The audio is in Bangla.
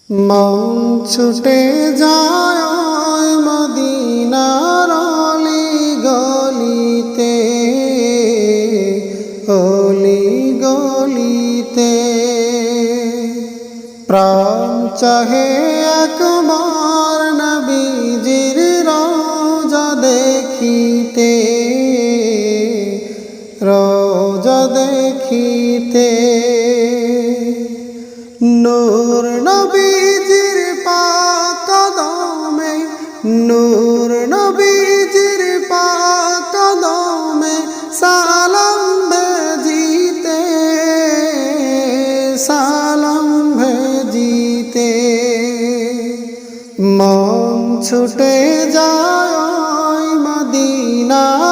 মন ছুটে যায় মদিনার অলি গলিতে, অলি গলিতে। প্রাণ চাহে একবার নবীজির রওজা দেখিতে, রওজা দেখিতে। নূর নবীজির পাক কদমে, নূর নবীজির পাক কদমে সালাম ভেজিতে, সালাম ভেজিতে। মন ছুটে যায় মদিনা